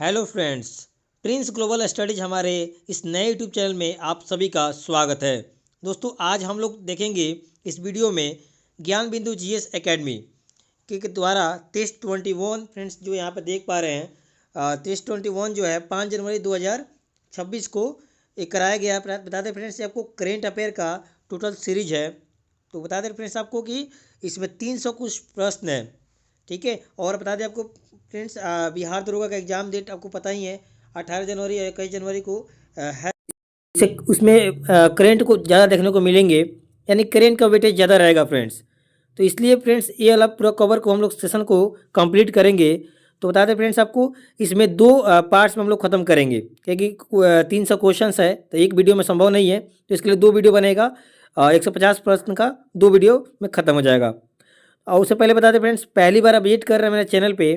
Hello friends, Prince global studies हमारे इस नए यूट्यूब चैनल में आप सभी का स्वागत है। दोस्तों, आज हम लोग देखेंगे इस वीडियो में ज्ञान बिंदु जीएस एकेडमी के द्वारा टेस्ट 21 फ्रेंड्स जो यहाँ पर देख पा रहे हैं। टेस्ट 21 जो है 5 जनवरी 2026 को एक कराया गया। बता दें फ्रेंड्स, आपको करेंट अफेयर का टोटल सीरीज है। तो बता दें फ्रेंड्स आपको कि इसमें 300 कुछ प्रश्न है। ठीक है, और बता दें आपको फ्रेंड्स, बिहार दरोगा का एग्ज़ाम डेट आपको पता ही है 18 जनवरी या 21 जनवरी को है। उसमें करेंट को ज़्यादा देखने को मिलेंगे, यानी करेंट का वेटेज ज़्यादा रहेगा फ्रेंड्स। तो इसलिए फ्रेंड्स ये वाला पूरा कवर को हम लोग सेशन को कंप्लीट करेंगे। तो बता दें फ्रेंड्स आपको इसमें दो पार्ट्स में हम लोग ख़त्म करेंगे, क्योंकि 300 क्वेश्चन है तो एक वीडियो में संभव नहीं है। तो इसके लिए दो वीडियो बनेगा, 150 प्रश्न का दो वीडियो में ख़त्म हो जाएगा। और उससे पहले बता दें फ्रेंड्स, पहली बार आप विजिट कर रहे हैं मेरे चैनल पे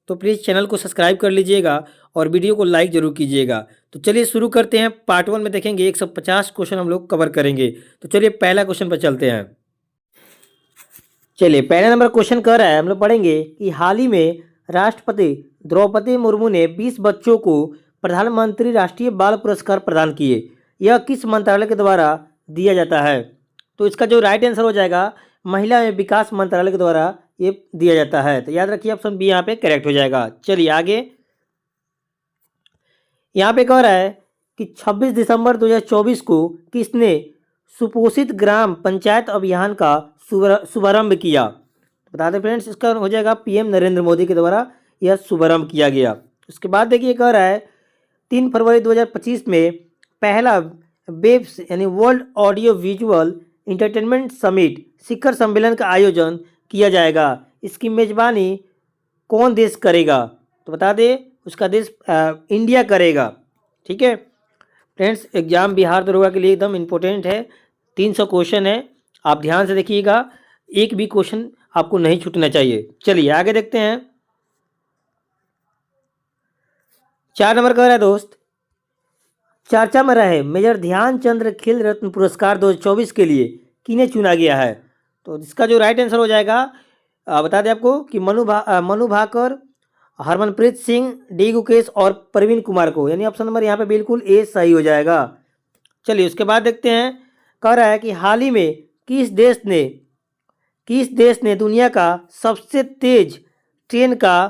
तो प्लीज़ चैनल को सब्सक्राइब कर लीजिएगा और वीडियो को लाइक ज़रूर कीजिएगा। तो चलिए शुरू करते हैं। पार्ट 1 में देखेंगे 150 क्वेश्चन हम लोग कवर करेंगे। तो चलिए पहला क्वेश्चन पर चलते हैं। चलिए पहला नंबर क्वेश्चन कह रहा है, हम लोग पढ़ेंगे कि हाल ही में राष्ट्रपति द्रौपदी मुर्मू ने 20 बच्चों को प्रधानमंत्री राष्ट्रीय बाल पुरस्कार प्रदान किए। यह किस मंत्रालय के द्वारा दिया जाता है? तो इसका जो राइट आंसर हो जाएगा, महिला एवं विकास मंत्रालय के द्वारा ये दिया जाता है। तो याद रखिए ऑप्शन बी यहाँ पे करेक्ट हो जाएगा। चलिए आगे, यहाँ पे कह रहा है कि 26 दिसंबर 2024 को किसने सुपोषित ग्राम पंचायत अभियान का शुभारंभ किया? बता दें फ्रेंड्स, इसका हो जाएगा पीएम नरेंद्र मोदी के द्वारा यह शुभारंभ किया गया। उसके बाद देखिए कह रहा है 3 फरवरी 2025 में पहला वेब्स यानी world audio visual entertainment summit शिखर सम्मेलन का आयोजन किया जाएगा। इसकी मेजबानी कौन देश करेगा? तो बता दें उसका देश इंडिया करेगा। ठीक है फ्रेंड्स, एग्जाम बिहार दरोगा के लिए एकदम इम्पोर्टेंट है। 300 क्वेश्चन है, आप ध्यान से देखिएगा, एक भी क्वेश्चन आपको नहीं छूटना चाहिए। चलिए आगे देखते हैं। 4 नंबर कह रहा है दोस्त, चर्चा में रहे मेजर ध्यानचंद खेल रत्न पुरस्कार 2024 के लिए किन्हें चुना गया है? तो इसका जो राइट आंसर हो जाएगा, बता दें आपको कि मनु भाकर, हरमनप्रीत सिंह, डी गुकेश और प्रवीण कुमार को, यानी ऑप्शन नंबर यहाँ पे बिल्कुल ए सही हो जाएगा। चलिए उसके बाद देखते हैं। कह रहा है कि हाल ही में किस देश ने दुनिया का सबसे तेज ट्रेन का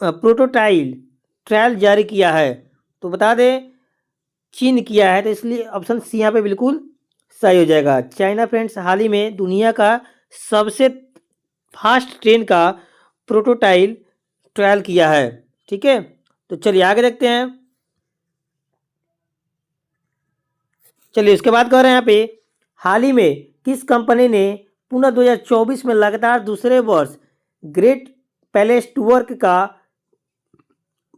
प्रोटोटाइप ट्रायल जारी किया है? तो बता दें चीन किया है। तो इसलिए ऑप्शन सी यहाँ पे बिल्कुल सही हो जाएगा। चाइना फ्रेंड्स हाल ही में दुनिया का सबसे फास्ट ट्रेन का प्रोटोटाइप ट्रायल किया है। ठीक है, तो चलिए आगे देखते हैं। चलिए उसके बाद कह रहे हैं यहाँ पे, हाल ही में किस कंपनी ने पुनः 2024 में लगातार दूसरे वर्ष ग्रेट प्लेस टू वर्क का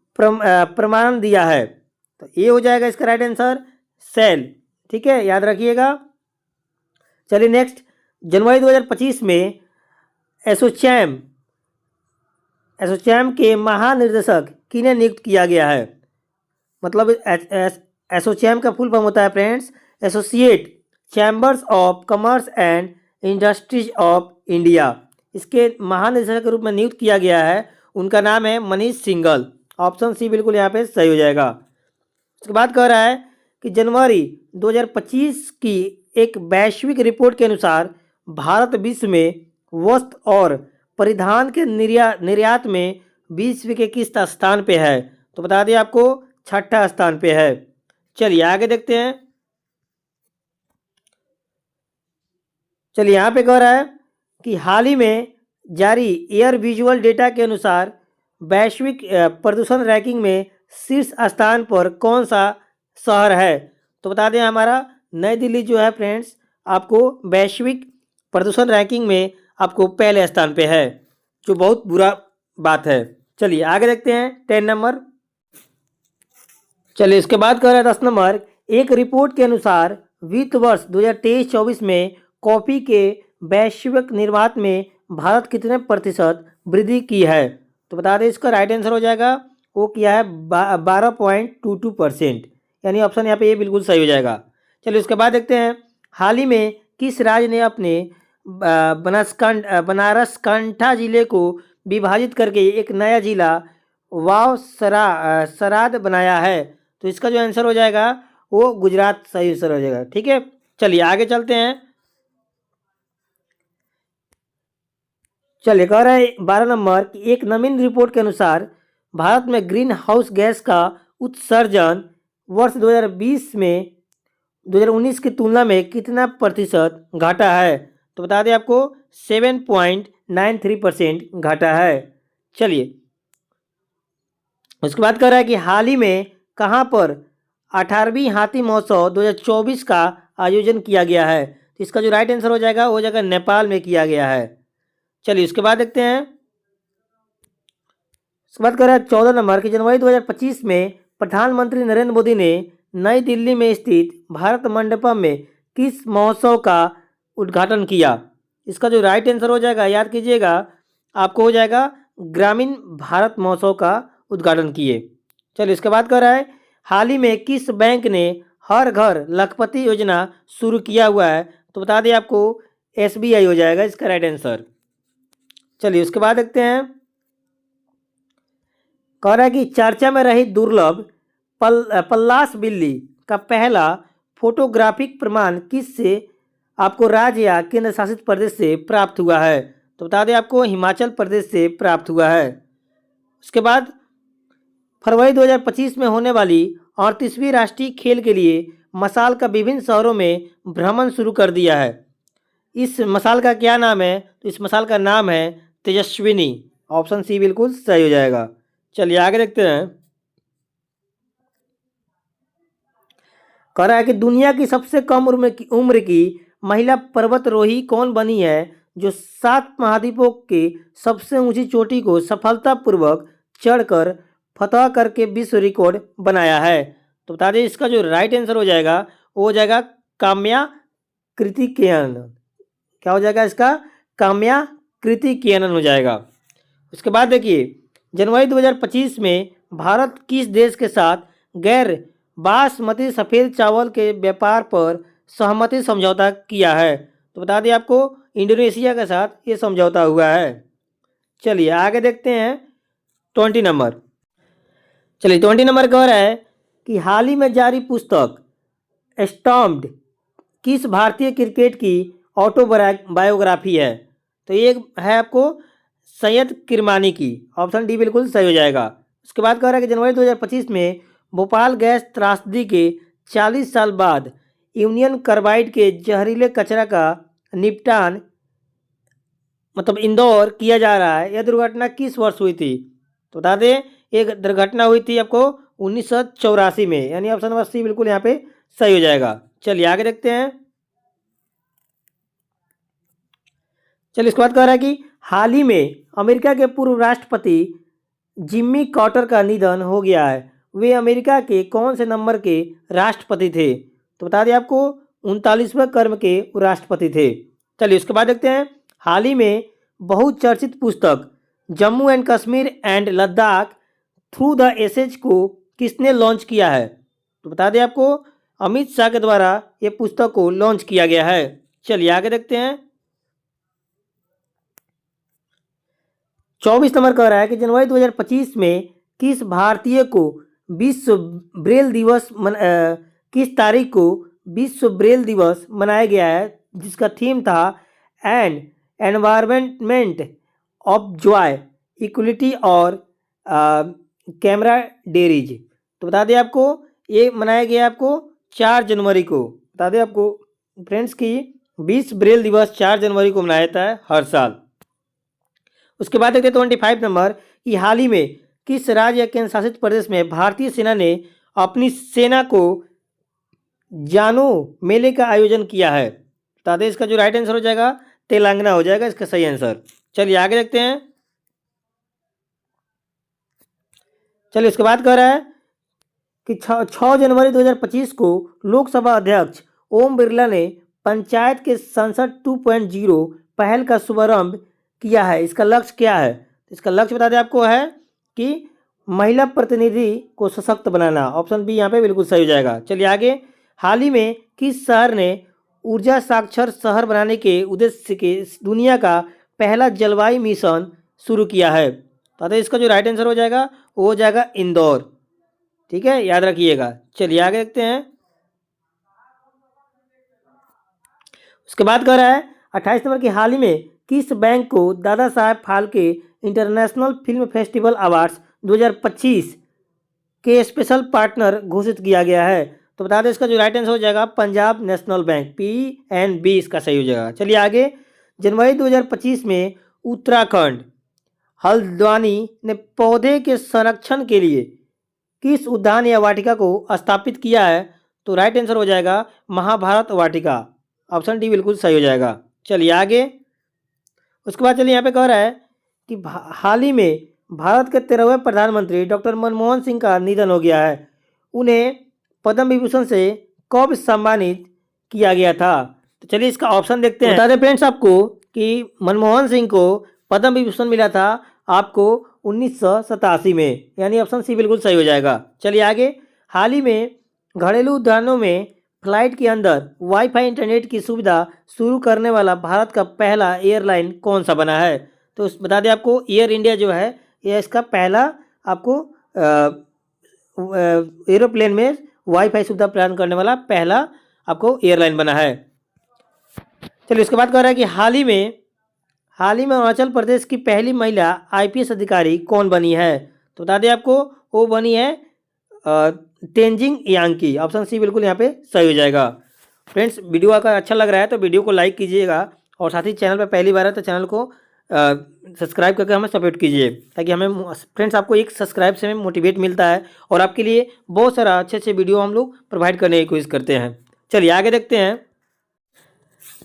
प्रमाण दिया है? तो ये हो जाएगा इसका राइट आंसर सेल। ठीक है, याद रखिएगा। चलिए नेक्स्ट, जनवरी 2025 में एसोचैम के महानिर्देशक किन्हें नियुक्त किया गया है? मतलब एसोचैम का फुल फॉर्म होता है friends associate chambers of commerce and industries of India. इसके महानिदेशक के रूप में नियुक्त किया गया है, उनका नाम है मनीष सिंघल। ऑप्शन सी बिल्कुल यहाँ पे सही हो जाएगा। उसके बाद कह रहा है कि जनवरी 2025 की एक वैश्विक रिपोर्ट के अनुसार भारत विश्व में वस्त्र और परिधान के निर्यात में विश्व के किस स्थान पे है? तो बता दें आपको 6ठा स्थान पे है। चलिए आगे देखते हैं। चलिए यहाँ पे कह रहा है कि हाल ही में जारी एयर विजुअल डेटा के अनुसार वैश्विक प्रदूषण रैंकिंग में शीर्ष स्थान पर कौन सा शहर है? तो बता दें हमारा नई दिल्ली जो है फ्रेंड्स, आपको वैश्विक प्रदूषण रैंकिंग में आपको पहले स्थान पे है, जो बहुत बुरा बात है। चलिए आगे देखते हैं 10 नंबर। चलिए इसके बाद कह रहा है 10 नंबर, एक रिपोर्ट के अनुसार वित्त वर्ष 2023-24 में कॉफी के वैश्विक निर्यात में भारत कितने प्रतिशत वृद्धि की है? तो बता दें इसका राइट आंसर हो जाएगा, वो किया है 12.22%, यानी ऑप्शन यहाँ पे ये बिल्कुल सही हो जाएगा। चलिए उसके बाद देखते हैं, हाल ही में किस राज्य ने अपने बनारसकांठा जिले को विभाजित करके एक नया जिला वाव सराद बनाया है। तो इसका जो आंसर हो जाएगा वो गुजरात सही आंसर हो जाएगा। ठीक है, चलिए आगे चलते हैं। चलिए, कह रहा है 12 नंबर कि एक नवीन रिपोर्ट के अनुसार भारत में ग्रीन हाउस गैस का उत्सर्जन वर्ष 2020 में 2019 की तुलना में कितना प्रतिशत घटा है। तो बता दें आपको 7.93% घटा है। चलिए, उसके बाद कह रहा है कि हाल ही में कहाँ पर 18वीं हाथी महोत्सव 2024 का आयोजन किया गया है। तो इसका जो राइट आंसर हो जाएगा वो हो जाएगा नेपाल में किया गया है। चलिए, उसके बाद देखते हैं। उसके बाद कह रहा है 14 नंबर की जनवरी 2025 में प्रधानमंत्री नरेंद्र मोदी ने नई दिल्ली में स्थित भारत मंडपम में किस महोत्सव का उद्घाटन किया। इसका जो राइट आंसर हो जाएगा, याद कीजिएगा, आपको हो जाएगा ग्रामीण भारत महोत्सव का उद्घाटन किए। चलिए, इसके बाद कह रहा है हाल ही में किस बैंक ने हर घर लखपति योजना शुरू किया हुआ है। तो बता दें आपको SBI हो जाएगा इसका राइट आंसर। चलिए, उसके बाद देखते हैं। कह रहा है कि चर्चा में रही दुर्लभ पल्लास बिल्ली का पहला फोटोग्राफिक प्रमाण किस से आपको राज्य या केंद्र शासित प्रदेश से प्राप्त हुआ है। तो बता दें आपको हिमाचल प्रदेश से प्राप्त हुआ है। उसके बाद फरवरी 2025 में होने वाली 38वीं राष्ट्रीय खेल के लिए मसाल का विभिन्न शहरों में भ्रमण शुरू कर दिया है। इस मसाल का क्या नाम है। तो इस मसाल का नाम है तेजस्विनी। ऑप्शन सी बिल्कुल सही हो जाएगा। चलिए आगे देखते हैं। कह रहा है कि दुनिया की सबसे कम उम्र की महिला पर्वतरोही कौन बनी है जो 7 महाद्वीपों के सबसे ऊंची चोटी को सफलतापूर्वक चढ़कर फतह करके विश्व रिकॉर्ड बनाया है। तो बता दें इसका जो राइट आंसर हो जाएगा वो हो जाएगा काम्या कृतिकेयन। क्या हो जाएगा इसका, काम्या कृतिकेयन हो जाएगा। उसके बाद देखिए, जनवरी 2025 में भारत किस देश के साथ गैर बासमती सफ़ेद चावल के व्यापार पर सहमति समझौता किया है। तो बता दें आपको इंडोनेशिया के साथ ये समझौता हुआ है। चलिए आगे देखते हैं 20 नंबर। चलिए 20 नंबर कह रहा है कि हाल ही में जारी पुस्तक स्टॉम्प्ड किस भारतीय क्रिकेट की ऑटोबायोग्राफी है। तो ये है आपको सैयद किरमानी की। ऑप्शन डी बिल्कुल सही हो जाएगा। उसके बाद कह रहा है कि जनवरी 2025 में भोपाल गैस त्रासदी के 40 साल बाद यूनियन कार्बाइड के जहरीले कचरा का निपटान मतलब इंदौर किया जा रहा है। यह दुर्घटना किस वर्ष हुई थी। तो बता दें एक दुर्घटना हुई थी आपको 1984 में, यानी ऑप्शन नंबर सी बिल्कुल यहाँ पे सही हो जाएगा। चलिए आगे देखते हैं। चलिए इसके बाद कह रहा है कि हाल ही में अमेरिका के पूर्व राष्ट्रपति जिम्मी कार्टर का निधन हो गया है। वे अमेरिका के कौन से नंबर के राष्ट्रपति थे। तो बता दें आपको 39वें क्रम के राष्ट्रपति थे। चलिए उसके बाद देखते हैं। हाल ही में बहुचर्चित पुस्तक Jammu and Kashmir and Ladakh through the essays को किसने लॉन्च किया है। तो बता दें आपको अमित शाह के द्वारा ये पुस्तक को लॉन्च किया गया है। चलिए आगे देखते हैं। 24 नंबर कह रहा है कि जनवरी 2025 में किस भारतीय को विश्व ब्रेल दिवस किस तारीख को विश्व ब्रेल दिवस मनाया गया है, जिसका थीम था and environment of Joy equality और कैमरा डेरीज। तो बता दें आपको ये मनाया गया आपको 4 जनवरी को। बता दें आपको फ्रेंड्स की विश्व ब्रेल दिवस 4 जनवरी को मनाया जाता है हर साल। उसके बाद देखते हैं 25 नंबर कि हाल ही में किस राज्य या केंद्र शासित प्रदेश में भारतीय सेना ने अपनी सेना को जानो मेले का आयोजन किया है। बता दें इसका जो राइट आंसर हो जाएगा तेलंगाना हो जाएगा इसका सही आंसर। चलिए आगे देखते हैं। चलिए उसके बाद कह रहा है कि 6 जनवरी 2025 को लोकसभा अध्यक्ष ओम बिरला ने पंचायत के संसद 2.0 पहल का शुभारंभ किया है। इसका लक्ष्य क्या है। इसका लक्ष्य बता दें आपको है कि महिला प्रतिनिधि को सशक्त बनाना। ऑप्शन बी यहाँ पे बिल्कुल सही हो जाएगा। चलिए आगे। हाल ही में किस शहर ने ऊर्जा साक्षर शहर बनाने के उद्देश्य के दुनिया का पहला जलवायु मिशन शुरू किया है। तो इसका जो राइट आंसर हो जाएगा वो हो जाएगा इंदौर। ठीक है, याद रखिएगा। चलिए आगे देखते हैं। उसके बाद कह रहा है 28 नंबर की हाल ही में किस बैंक को Dada Saheb Phalke international film festival awards 2025 के स्पेशल पार्टनर घोषित किया गया है? तो बता दें इसका जो राइट आंसर हो जाएगा पंजाब नेशनल बैंक, PNB इसका सही हो जाएगा। चलिए आगे। जनवरी 2025 में उत्तराखंड हल्द्वानी ने पौधे के संरक्षण के लिए किस उद्यान या वाटिका को स्थापित किया है? तो राइट आंसर हो जाएगा महाभारत वाटिका, ऑप्शन डी बिल्कुल सही हो जाएगा। चलिए आगे। उसके बाद चलिए यहाँ पे कह रहा है कि हाल ही में भारत के 13वें प्रधानमंत्री डॉक्टर मनमोहन सिंह का निधन हो गया है। उन्हें पद्म विभूषण से कब सम्मानित किया गया था? तो चलिए इसका ऑप्शन देखते हैं। बता दें फ्रेंड्स आपको कि मनमोहन सिंह को पद्म विभूषण मिला था आपको 1987 में, यानी ऑप्शन सी बिल्कुल सही हो जाएगा। चलिए आगे। हाल ही में घरेलू उड़ानों में फ्लाइट के अंदर वाईफाई इंटरनेट की सुविधा शुरू करने वाला भारत का पहला एयरलाइन कौन सा बना है? तो बता दें आपको एयर इंडिया जो है यह इसका पहला आपको एरोप्लेन में वाईफाई सुविधा प्रदान करने वाला पहला आपको एयरलाइन बना है। चलिए उसके बाद कह रहा है कि हाल ही में अरुणाचल प्रदेश की पहली महिला IPS अधिकारी कौन बनी है? तो बता दें आपको वो बनी है तेंजिंग यांकी, ऑप्शन सी बिल्कुल यहाँ पे सही हो जाएगा। फ्रेंड्स वीडियो अगर अच्छा लग रहा है तो वीडियो को लाइक कीजिएगा और साथ ही चैनल पर पहली बार है तो चैनल को सब्सक्राइब करके हमें सपोर्ट कीजिए, ताकि हमें फ्रेंड्स आपको एक सब्सक्राइब से हमें मोटिवेट मिलता है और आपके लिए बहुत सारा अच्छे वीडियो हम लोग प्रोवाइड करने की कोशिश करते हैं। चलिए आगे देखते हैं।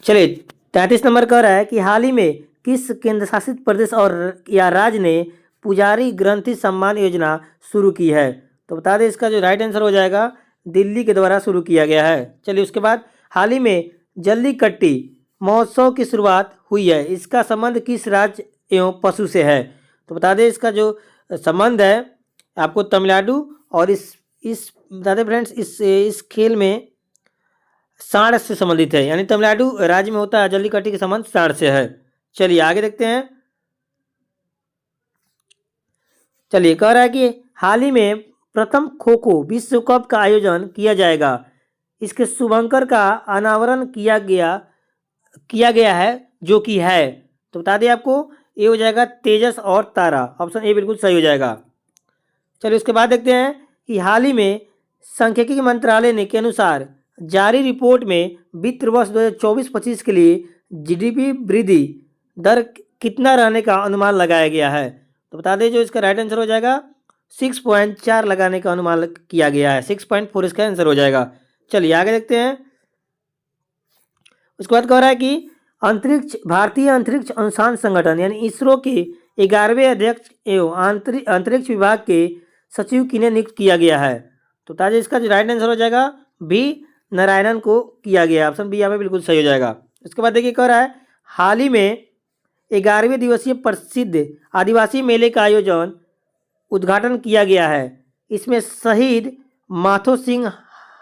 चलिए 33 नंबर कह रहा है कि हाल ही में किस केंद्र शासित प्रदेश और या राज्य ने पुजारी ग्रंथि सम्मान योजना शुरू की है? तो बता दें इसका जो राइट आंसर हो जाएगा दिल्ली के द्वारा शुरू किया गया है। चलिए उसके बाद हाल ही में जल्लीकट्टी महोत्सव की शुरुआत हुई है, इसका संबंध किस राज्य एवं पशु से है? तो बता दें इसका जो संबंध है आपको तमिलनाडु और इस बता दें फ्रेंड्स इस खेल में सांड से संबंधित है, यानी तमिलनाडु राज्य में होता है जल्लीकट्टी का संबंध सांड से है। चलिए आगे देखते हैं। चलिए कह रहा है कि हाल ही में प्रथम खो खो विश्व कप का आयोजन किया जाएगा, इसके शुभंकर का अनावरण किया गया है जो कि है। तो बता दें आपको ये हो जाएगा तेजस और तारा, ऑप्शन ए बिल्कुल सही हो जाएगा। चलिए उसके बाद देखते हैं कि हाल ही में सांख्यिकी मंत्रालय ने के अनुसार जारी रिपोर्ट में वित्त वर्ष 2024-25 के लिए GDP वृद्धि दर कितना रहने का अनुमान लगाया गया है? तो बता दें जो इसका राइट आंसर हो जाएगा 6.4 लगाने का अनुमान किया गया है, 6.4 इसका आंसर हो जाएगा। चलिए आगे देखते हैं। उसके बाद कह रहा है कि भारतीय अंतरिक्ष अनुसंधान संगठन यानी इसरो के 11वें अध्यक्ष एवं अंतरिक्ष विभाग के सचिव किन्हें नियुक्त किया गया है? तो ताजे इसका जो राइट आंसर हो जाएगा बी नारायणन को किया गया, ऑप्शन बी यहाँ पे बिल्कुल सही हो जाएगा। उसके बाद देखिए कह रहा है हाल ही में 11वें दिवसीय प्रसिद्ध आदिवासी मेले का उद्घाटन किया गया है, इसमें शहीद माथो सिंह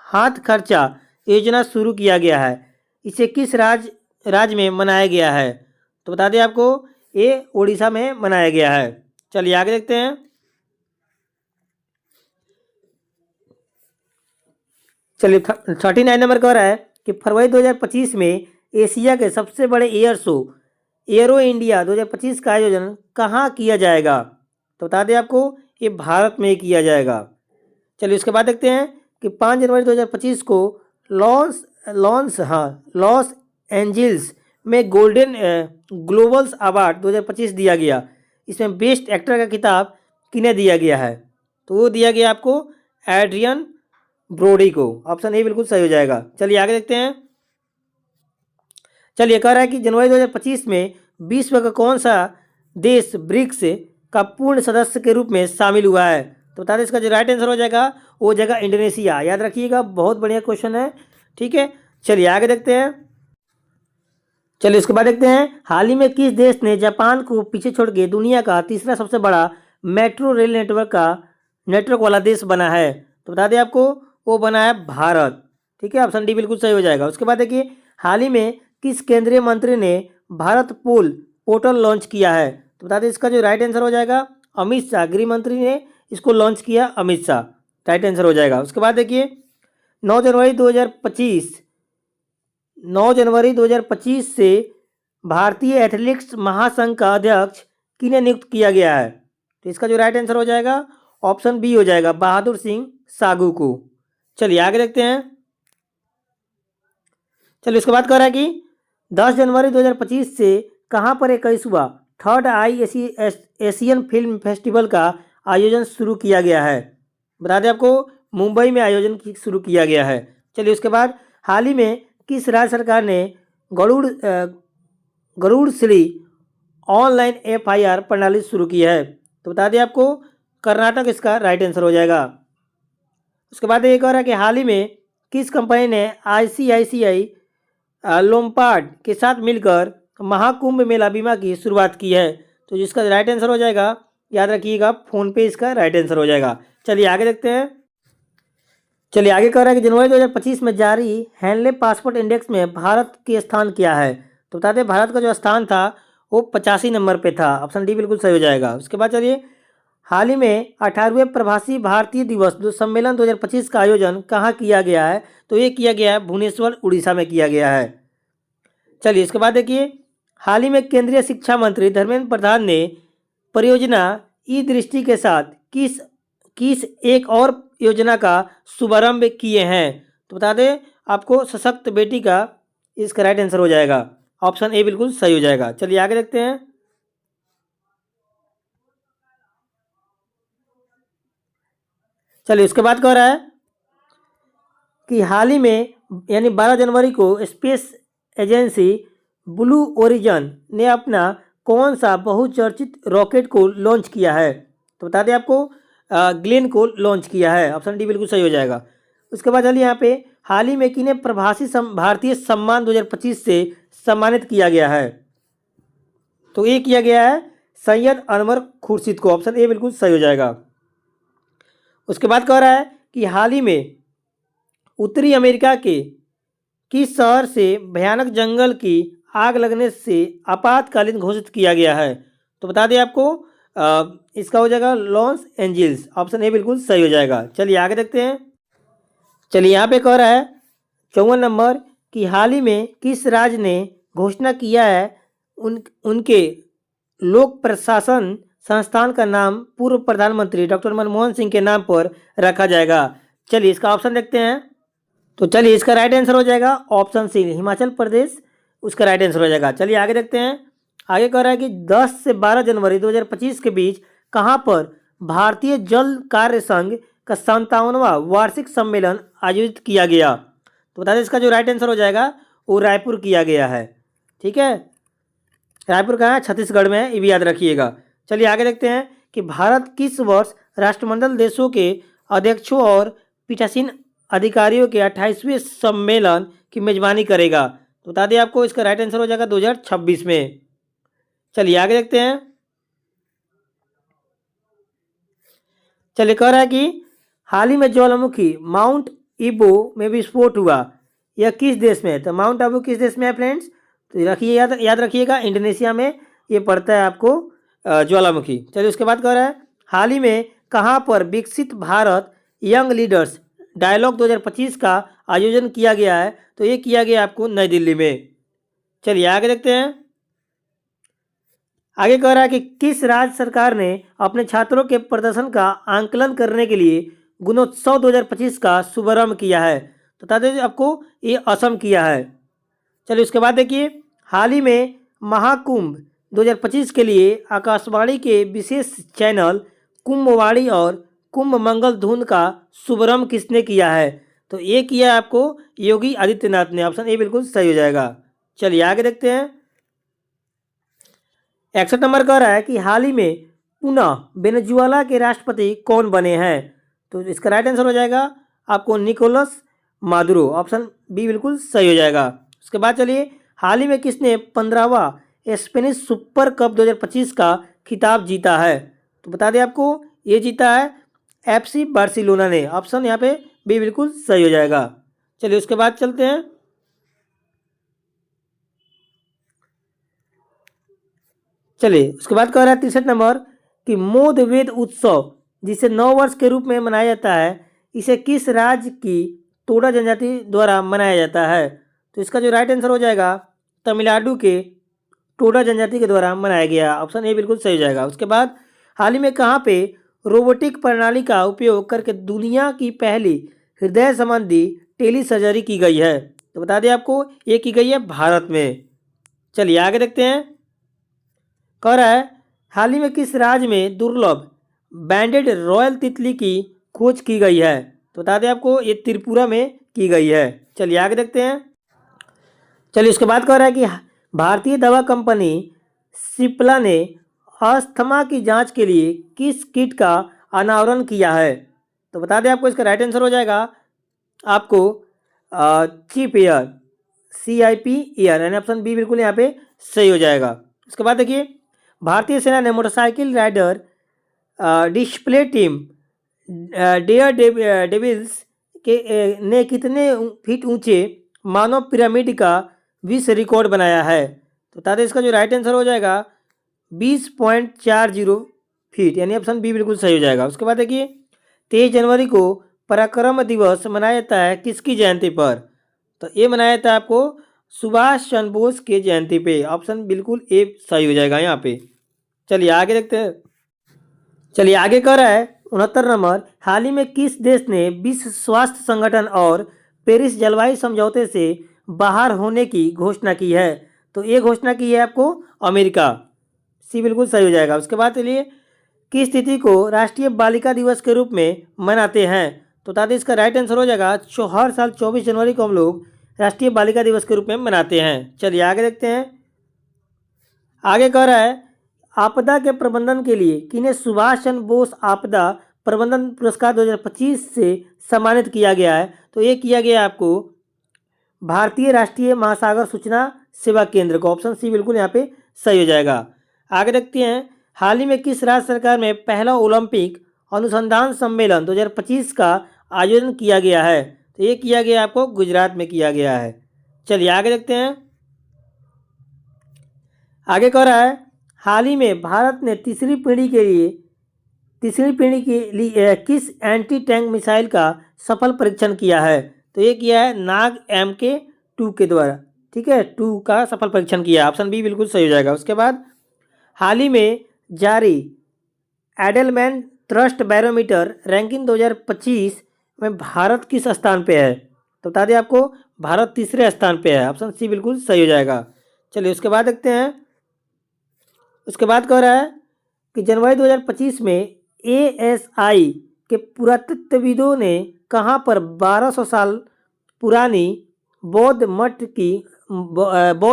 हाथ खर्चा योजना शुरू किया गया है, इसे किस राज्य में मनाया गया है? तो बता दें आपको ये उड़ीसा में मनाया गया है। चलिए आगे देखते हैं। चलिए 39 नंबर कह रहा है कि फरवरी 2025 में एशिया के सबसे बड़े एयर शो एरो इंडिया 2025 का आयोजन कहाँ किया जाएगा? तो बता दें आपको ये भारत में किया जाएगा। चलिए उसके बाद देखते हैं कि 5 जनवरी 2025 को लॉस एंजल्स में गोल्डन ग्लोबल्स अवार्ड 2025 दिया गया, इसमें बेस्ट एक्टर का खिताब किन्हें दिया गया है? तो वो दिया गया आपको एड्रियन ब्रोडी को, ऑप्शन ए बिल्कुल सही हो जाएगा। चलिए आगे देखते हैं। चलिए कह रहा है कि जनवरी 2025 में विश्व का कौन सा देश ब्रिक्स का पूर्ण सदस्य के रूप में शामिल हुआ है? तो बता दें इसका जो राइट आंसर हो जाएगा वो हो जाएगा इंडोनेशिया, याद रखिएगा बहुत बढ़िया क्वेश्चन है, ठीक है। चलिए आगे देखते हैं। चलिए उसके बाद देखते हैं हाल ही में किस देश ने जापान को पीछे छोड़ के दुनिया का तीसरा सबसे बड़ा मेट्रो रेल नेटवर्क वाला देश बना है? तो बता दें आपको वो बना है भारत, ठीक है, ऑप्शन डी बिल्कुल सही हो जाएगा। उसके बाद देखिए हाल ही में किस केंद्रीय मंत्री ने भारत पोर्टल लॉन्च किया है? तो बता दें इसका जो राइट आंसर हो जाएगा अमित शाह गृह मंत्री ने इसको लॉन्च किया अमित शाह, राइट आंसर हो जाएगा। उसके बाद देखिए 9 जनवरी 2025 9 जनवरी 2025 से भारतीय एथलेटिक्स महासंघ का अध्यक्ष किन्हें नियुक्त किया गया है? तो इसका जो राइट आंसर हो जाएगा ऑप्शन बी हो जाएगा, बहादुर सिंह सागू को। चलिए आगे देखते हैं। चलिए उसके बाद कह रहा है कि 10 जनवरी 2025 से कहाँ पर 21वां थर्ड एशियन फिल्म फेस्टिवल का आयोजन शुरू किया गया है? बता दें आपको, मुंबई में आयोजन शुरू किया गया है। चलिए उसके बाद हाल ही में किस राज्य सरकार ने गरुड़ श्री ऑनलाइन FIR प्रणाली शुरू की है? तो बता दें आपको, कर्नाटक इसका राइट आंसर हो जाएगा। उसके बाद ये कह रहा है कि हाल ही में किस कंपनी ने ICICI लोम्बार्ड के साथ मिलकर महाकुंभ मेला बीमा की शुरुआत की है? तो जिसका राइट आंसर हो जाएगा, याद रखिएगा, फ़ोनपे इसका राइट आंसर हो जाएगा। चलिए आगे देखते हैं। चलिए आगे कह रहा है कि जनवरी 2025 में जारी हैंडले पासपोर्ट इंडेक्स में भारत के स्थान क्या है? तो बता दें भारत का जो स्थान था वो 85 नंबर पे था। ऑप्शन डी बिल्कुल सही हो जाएगा। उसके बाद चलिए, हाल ही में 18वें प्रवासी भारतीय दिवस सम्मेलन 2025 का आयोजन कहाँ किया गया है? तो ये किया गया है भुवनेश्वर, उड़ीसा में किया गया है। चलिए इसके बाद देखिए, हाल ही में केंद्रीय शिक्षा मंत्री धर्मेंद्र प्रधान ने परियोजना ई दृष्टि के साथ किस एक और योजना का शुभारंभ किए हैं? तो बता दें आपको, सशक्त बेटी का इसका राइट आंसर हो जाएगा। ऑप्शन ए बिल्कुल सही हो जाएगा। चलिए आगे देखते हैं। चलिए उसके बाद कह रहा है कि हाल ही में यानी 12 जनवरी को स्पेस एजेंसी ब्लू ओरिजन ने अपना कौन सा बहुचर्चित रॉकेट को लॉन्च किया है? तो बता दें आपको, ग्लेन को लॉन्च किया है। ऑप्शन डी बिल्कुल सही हो जाएगा। उसके बाद चलिए यहाँ पे, हाल ही में किन्हें प्रवासी भारतीय सम्मान 2025 से सम्मानित किया गया है? तो ये किया गया है सैयद अनवर खुर्शीद को। ऑप्शन ए बिल्कुल सही हो जाएगा। उसके बाद कह रहा है कि हाल ही में उत्तरी अमेरिका के किस शहर से भयानक जंगल की आग लगने से आपातकालीन घोषित किया गया है? तो बता दें आपको, इसका हो जाएगा लॉस एंजल्स। ऑप्शन ए बिल्कुल सही हो जाएगा। चलिए आगे देखते हैं। चलिए यहाँ पे कह रहा है 54 नंबर कि हाल ही में किस राज्य ने घोषणा किया है उनके लोक प्रशासन संस्थान का नाम पूर्व प्रधानमंत्री डॉक्टर मनमोहन सिंह के नाम पर रखा जाएगा? चलिए इसका ऑप्शन देखते हैं। तो चलिए इसका राइट आंसर हो जाएगा ऑप्शन सी, हिमाचल प्रदेश उसका राइट आंसर हो जाएगा। चलिए आगे देखते हैं। आगे कह रहा है कि 10 से 12 जनवरी 2025 के बीच कहाँ पर भारतीय जल कार्य संघ का 57वां वार्षिक सम्मेलन आयोजित किया गया? तो बता दें इसका जो राइट आंसर हो जाएगा वो रायपुर किया गया है। ठीक है, रायपुर कहाँ है? छत्तीसगढ़ में है, ये भी याद रखिएगा। चलिए आगे देखते हैं कि भारत किस वर्ष राष्ट्रमंडल देशों के अध्यक्षों और पीठासीन अधिकारियों के 28वें सम्मेलन की मेजबानी करेगा? तो बता दें आपको, इसका राइट आंसर हो जाएगा 2026 में। चलिए आगे देखते हैं। चलिए कह रहा है कि हाल ही में ज्वालामुखी माउंट ईबो में विस्फोट हुआ, यह किस देश में है? तो माउंट आबू किस देश में है फ्रेंड्स? तो रखिए, याद रखिएगा, इंडोनेशिया में ये पड़ता है आपको ज्वालामुखी। चलिए उसके बाद कह रहा है हाल ही में कहाँ पर विकसित भारत यंग लीडर्स डायलॉग 2025 का आयोजन किया गया है? तो ये किया गया आपको नई दिल्ली में। चलिए आगे देखते हैं। आगे कह रहा है कि किस राज्य सरकार ने अपने छात्रों के प्रदर्शन का आंकलन करने के लिए गुणोत्सव 2025 का शुभारंभ किया है? तो बता दें आपको, ये असम किया है। चलिए उसके बाद देखिए, हाल ही में महाकुंभ 2025 के लिए आकाशवाणी के विशेष चैनल कुंभवाणी और कुंभ मंगल धुन का शुभारंभ किसने किया है? तो ये किया आपको योगी आदित्यनाथ ने। ऑप्शन ए बिल्कुल सही हो जाएगा। चलिए आगे देखते हैं। 61 नंबर कह रहा है कि हाल ही में पुनः वेनेजुएला के राष्ट्रपति कौन बने हैं? तो इसका राइट आंसर हो जाएगा आपको निकोलस मादुरो। ऑप्शन बी बिल्कुल सही हो जाएगा। उसके बाद चलिए, हाल ही में किसने 15वां स्पेनिश सुपर कप 2025 का खिताब जीता है? तो बता दें आपको, ये जीता है FC बार्सिलोना ने। ऑप्शन यहाँ पे बी बिल्कुल सही हो जाएगा। चलिए उसके बाद चलते हैं। चलिए उसके बाद कह रहा है 63 नंबर कि मोद वेद उत्सव जिसे नव वर्ष के रूप में मनाया जाता है, इसे किस राज्य की टोडा जनजाति द्वारा मनाया जाता है? तो इसका जो राइट आंसर हो जाएगा तमिलनाडु के टोडा जनजाति के द्वारा मनाया गया। ऑप्शन ए बिल्कुल सही हो जाएगा। उसके बाद हाल ही में कहाँ पे रोबोटिक प्रणाली का उपयोग करके दुनिया की पहली हृदय संबंधी टेली सर्जरी की गई है? तो बता दें आपको, ये की गई है भारत में। चलिए आगे देखते हैं। कह रहा है हाल ही में किस राज्य में दुर्लभ बैंडेड रॉयल तितली की खोज की गई है? तो बता दें आपको, ये त्रिपुरा में की गई है। चलिए आगे देखते हैं। चलिए उसके बाद कह रहा है कि भारतीय दवा कंपनी सिप्ला ने अस्थमा की जांच के लिए किस किट का अनावरण किया है? तो बता दें आपको, इसका राइट आंसर हो जाएगा आपको चिप एयर, CIP एयर, यानी ऑप्शन बी बिल्कुल यहाँ पे सही हो जाएगा। उसके बाद देखिए, भारतीय सेना ने motorcycle rider display team dare devils के ने कितने फीट ऊंचे मानव पिरामिड का विश्व रिकॉर्ड बनाया है? तो बता दें, इसका जो राइट आंसर हो जाएगा 20.40 फीट, यानी ऑप्शन बी बिल्कुल सही हो जाएगा। उसके बाद देखिए, 23 जनवरी को पराक्रम दिवस मनाया जाता है किसकी जयंती पर? तो ये मनाया जाता है आपको सुभाष चंद्र बोस के जयंती पे। ऑप्शन बिल्कुल ए सही हो जाएगा यहाँ पे। चलिए आगे देखते हैं। चलिए आगे कह रहा है 69 नंबर, हाल ही में किस देश ने विश्व स्वास्थ्य संगठन और पेरिस जलवायु समझौते से बाहर होने की घोषणा की है? तो ये घोषणा की है आपको अमेरिका। सी बिल्कुल सही हो जाएगा। उसके बाद चलिए, किस तिथि को राष्ट्रीय बालिका दिवस के रूप में मनाते हैं? तो बता दें, इसका राइट आंसर हो जाएगा हर साल 24 जनवरी को हम लोग राष्ट्रीय बालिका दिवस के रूप में मनाते हैं। चलिए आगे देखते हैं। आगे कह रहा है आपदा के प्रबंधन के लिए किन्हें सुभाष चंद्र बोस आपदा प्रबंधन पुरस्कार 2025 से सम्मानित किया गया है? तो ये किया गया आपको भारतीय राष्ट्रीय महासागर सूचना सेवा केंद्र को। ऑप्शन सी बिल्कुल यहाँ पे सही हो जाएगा। आगे देखते हैं, हाल ही में किस राज्य सरकार में पहला ओलंपिक अनुसंधान सम्मेलन 2025 का आयोजन किया गया है? तो ये किया गया आपको गुजरात में किया गया है। चलिए आगे देखते हैं। आगे कह रहा है हाल ही में भारत ने तीसरी पीढ़ी के लिए किस एंटी टैंक मिसाइल का सफल परीक्षण किया है? तो ये किया है नाग MK2 के द्वारा। ठीक है, 2 का सफल परीक्षण किया। ऑप्शन बी बिल्कुल सही हो जाएगा। उसके बाद हाल ही में जारी एडलमैन थ्रस्ट बैरोमीटर रैंकिंग 2025 में भारत किस स्थान पे है? तो बता दें आपको, भारत तीसरे स्थान पे है। ऑप्शन सी बिल्कुल सही हो जाएगा। चलिए उसके बाद देखते हैं। उसके बाद कह रहा है कि जनवरी 2025 में ASI के पुरातत्वविदों ने कहाँ पर 1200 साल पुरानी बौद्ध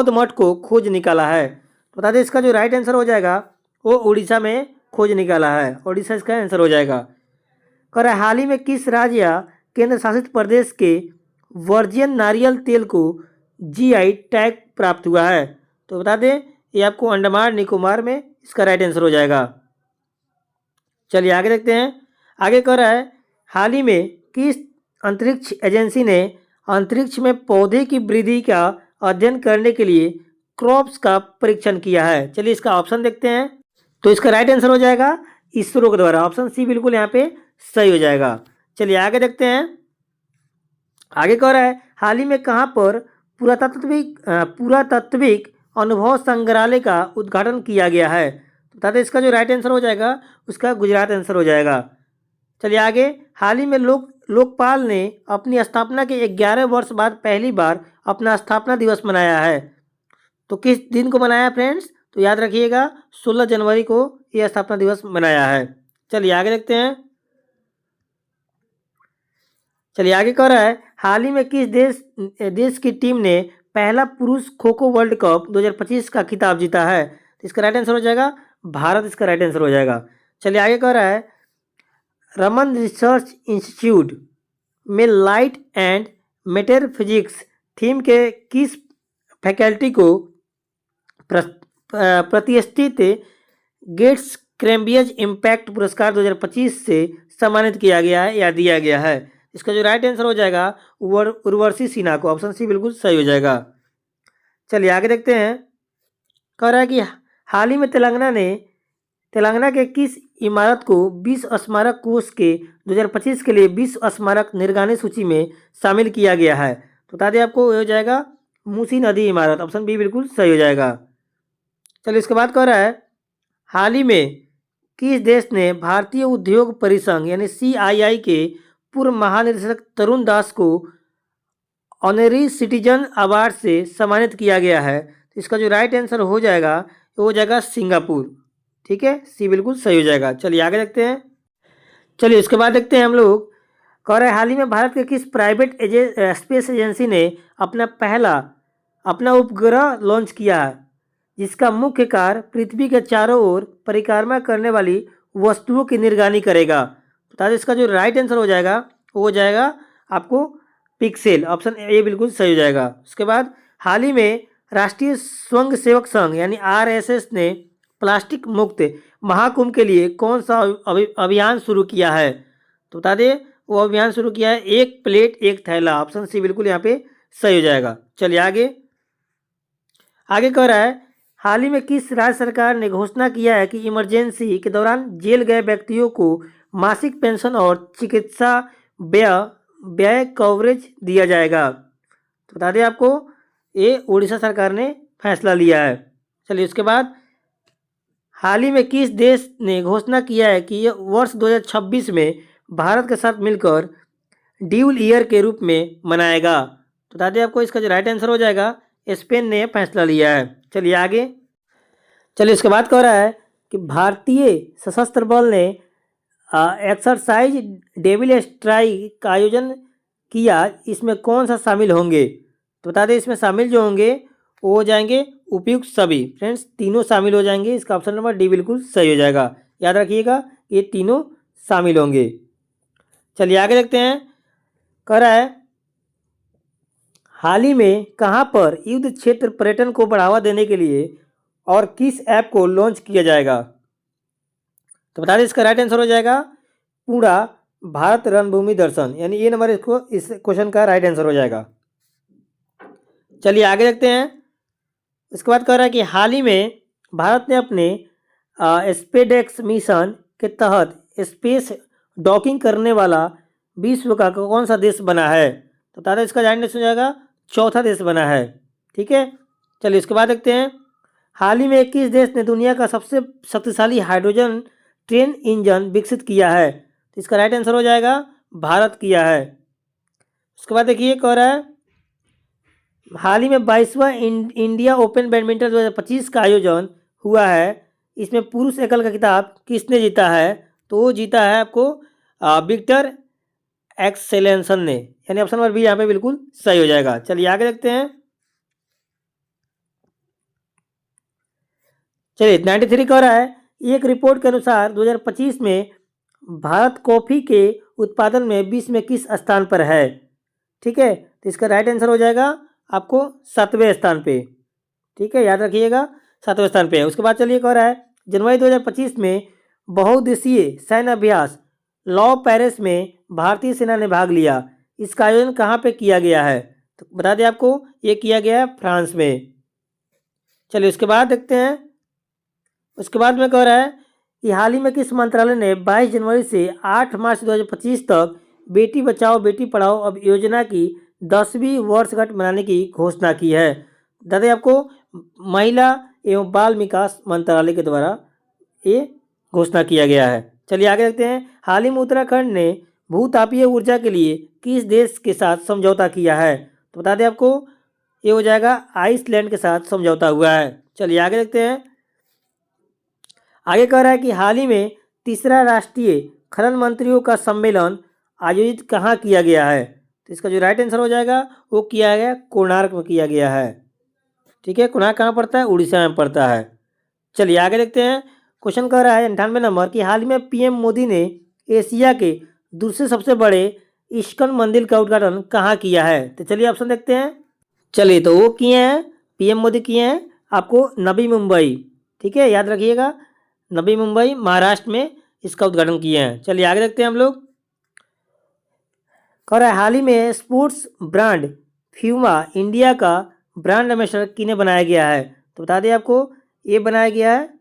मठ को खोज निकाला है? बता दें, इसका जो राइट आंसर हो जाएगा वो उड़ीसा में खोज निकाला है। उड़ीसा इसका आंसर हो जाएगा। कह रहा है हाल ही में किस राज्य या केंद्र शासित प्रदेश के वर्जिन नारियल तेल को GI टैग प्राप्त हुआ है? तो बता दें, ये आपको अंडमान निकोबार में इसका राइट आंसर हो जाएगा। चलिए आगे देखते हैं। आगे कह रहा है हाल ही में किस अंतरिक्ष एजेंसी ने अंतरिक्ष में पौधे की वृद्धि का अध्ययन करने के लिए क्रॉप्स का परीक्षण किया है? चलिए इसका ऑप्शन देखते हैं। तो इसका राइट आंसर हो जाएगा इसरो के द्वारा। ऑप्शन सी बिल्कुल यहाँ पे सही हो जाएगा। चलिए आगे देखते हैं। आगे कह रहा है हाल ही में कहाँ पर पुरातात्विक अनुभव संग्रहालय का उद्घाटन किया गया है? बता दें, इसका जो राइट आंसर हो जाएगा उसका गुजरात आंसर हो जाएगा। चलिए आगे, हाल ही में लोकपाल ने अपनी स्थापना के 11 वर्ष बाद पहली बार अपना स्थापना दिवस मनाया है। तो किस दिन को मनाया फ्रेंड्स? तो याद रखिएगा 16 जनवरी को यह स्थापना दिवस मनाया है। चलिए आगे देखते हैं। चलिए आगे कह रहा है हाल ही में किस देश की टीम ने पहला पुरुष खो खो वर्ल्ड कप 2025 का खिताब जीता है? तो इसका राइट आंसर हो जाएगा भारत, इसका राइट आंसर हो जाएगा। चलिए आगे कह रहा है रमन रिसर्च इंस्टीट्यूट में light and matter physics theme के किस फैकल्टी को प्रतिष्ठित गेट्स कैम्ब्रिज इम्पैक्ट पुरस्कार 2025 से सम्मानित किया गया है या दिया गया है? इसका जो राइट आंसर हो जाएगा उर्वशी सिन्हा को। ऑप्शन सी बिल्कुल सही हो जाएगा। चलिए आगे देखते हैं। कह रहा है कि हाल ही में तेलंगाना के किस इमारत को विश्व स्मारक कोष के 2025 के लिए विश्व स्मारक निर्गामी सूची में शामिल किया गया है। तो बता दें आपको, ये हो जाएगा मूसी नदी इमारत, ऑप्शन बी बिल्कुल सही हो जाएगा। चलिए इसके बाद कह रहा है, हाल ही में किस देश ने भारतीय उद्योग परिसंघ यानी CII के पूर्व महानिदेशक तरुण दास को ऑनरी सिटीजन अवार्ड से सम्मानित किया गया है? तो इसका जो राइट आंसर हो जाएगा वो हो जाएगा सिंगापुर। ठीक है, सी बिल्कुल सही हो जाएगा। चलिए आगे देखते हैं। चलिए इसके बाद देखते हैं हम लोग, कह रहे हैं हाल ही में भारत के किस प्राइवेट स्पेस एजेंसी ने अपना उपग्रह लॉन्च किया है, जिसका मुख्य कार्य पृथ्वी के चारों ओर परिक्रमा करने वाली वस्तुओं की निगरानी करेगा? बता दें इसका जो राइट आंसर हो जाएगा वो हो जाएगा आपको पिक्सेल, ऑप्शन ए बिल्कुल सही हो जाएगा। उसके बाद हाल ही में राष्ट्रीय स्वयं सेवक संघ यानी RSS ने प्लास्टिक मुक्त महाकुंभ के लिए कौन सा अभियान शुरू किया है? तो बता दें वो अभियान शुरू किया है एक प्लेट एक थैला, ऑप्शन सी बिल्कुल यहाँ पे सही हो जाएगा। चलिए आगे कह रहा है, हाल ही में किस राज्य सरकार ने घोषणा किया है कि इमरजेंसी के दौरान जेल गए व्यक्तियों को मासिक पेंशन और चिकित्सा व्यय कवरेज दिया जाएगा? तो बता दें आपको, ये उड़ीसा सरकार ने फैसला लिया है। चलिए उसके बाद, हाल ही में किस देश ने घोषणा किया है कि यह वर्ष 2026 में भारत के साथ मिलकर ड्यूल ईयर के रूप में मनाएगा? तो बता दें आपको, इसका जो राइट आंसर हो जाएगा स्पेन ने फैसला लिया है। चलिए इसके बाद कह रहा है कि भारतीय सशस्त्र बल ने एक्सरसाइज डेविल स्ट्राइक का आयोजन किया, इसमें कौन सा शामिल होंगे? तो बता दें इसमें शामिल जो होंगे वो हो जाएंगे उपयुक्त सभी। फ्रेंड्स तीनों शामिल हो जाएंगे, इसका ऑप्शन नंबर डी बिल्कुल सही हो जाएगा। याद रखिएगा ये तीनों शामिल होंगे। चलिए आगे देखते हैं। कह रहा है, हाल ही में कहां पर युद्ध क्षेत्र पर्यटन को बढ़ावा देने के लिए और किस ऐप को लॉन्च किया जाएगा? तो बता दें इसका राइट आंसर हो जाएगा पूरा भारत रणभूमि दर्शन, यानी ये नंबर इस क्वेश्चन का राइट आंसर हो जाएगा। चलिए आगे देखते हैं। इसके बाद कह रहा है कि हाल ही में भारत ने अपने स्पेसएक्स मिशन के तहत स्पेस डॉकिंग करने वाला विश्व का कौन सा देश बना है? तो बता दें इसका राइट आंसर हो जाएगा चौथा देश बना है। ठीक है, चलिए इसके बाद देखते हैं। हाल ही में किस देश ने दुनिया का सबसे शक्तिशाली हाइड्रोजन ट्रेन इंजन विकसित किया है? तो इसका राइट आंसर हो जाएगा भारत किया है। उसके बाद देखिए, कह रहा है हाल ही में 22वां इंडिया ओपन बैडमिंटन 2025 का आयोजन हुआ है, इसमें पुरुष एकल का खिताब किसने जीता है? तो वो जीता है आपको विक्टर एक्सेलेंसन ने, यानी ऑप्शन नंबर बी यहाँ पे बिल्कुल सही हो जाएगा। चलिए आगे देखते हैं। चलिए 93 कह रहा है, एक रिपोर्ट के अनुसार 2025 में भारत कॉफ़ी के उत्पादन में विश्व में किस स्थान पर है? ठीक है, तो इसका राइट आंसर हो जाएगा आपको 7वें स्थान पे। ठीक है, याद रखिएगा 7वें स्थान पे है। उसके बाद चलिए कह रहा है, जनवरी 2025 में बहुउद्देशीय सैन्य अभ्यास लॉ पेरिस में भारतीय सेना ने भाग लिया, इसका आयोजन कहाँ पे किया गया है? तो बता दें आपको, ये किया गया है फ्रांस में। चलिए उसके बाद देखते हैं। उसके बाद में कह रहा है कि हाल ही में किस मंत्रालय ने 22 जनवरी से 8 मार्च 2025 तक बेटी बचाओ बेटी पढ़ाओ अब योजना की 10वीं वर्षगांठ मनाने की घोषणा की है? बता दें आपको, महिला एवं बाल विकास मंत्रालय के द्वारा ये घोषणा किया गया है। चलिए आगे देखते हैं। हाल ही में उत्तराखंड ने भूतापीय ऊर्जा के लिए किस देश के साथ समझौता किया है? तो बता दें आपको, ये हो जाएगा आइसलैंड के साथ समझौता हुआ है। चलिए आगे देखते हैं। आगे कह रहा है कि हाल ही में तीसरा राष्ट्रीय खनन मंत्रियों का सम्मेलन आयोजित कहाँ किया गया है? तो इसका जो राइट आंसर हो जाएगा वो किया गया कोणार्क में किया गया है। ठीक है, कोणार्क कहाँ पड़ता है? उड़ीसा में पड़ता है। चलिए आगे देखते हैं। क्वेश्चन कह रहा है 98 नंबर कि हाल ही में PM मोदी ने एशिया के दूसरे सबसे बड़े इस्कॉन मंदिर का उद्घाटन कहाँ किया है? तो चलिए ऑप्शन देखते हैं। चलिए तो वो किए हैं, PM मोदी किए हैं आपको नवी मुंबई। ठीक है, याद रखिएगा नवी मुंबई महाराष्ट्र में इसका उद्घाटन किए हैं। चलिए आगे देखते हैं हम लोग। कह रहा है हाल ही में स्पोर्ट्स ब्रांड फ्यूमा इंडिया का ब्रांड एम्बेसडर किन्हें बनाया गया है? तो बता दें आपको, ये बनाया गया है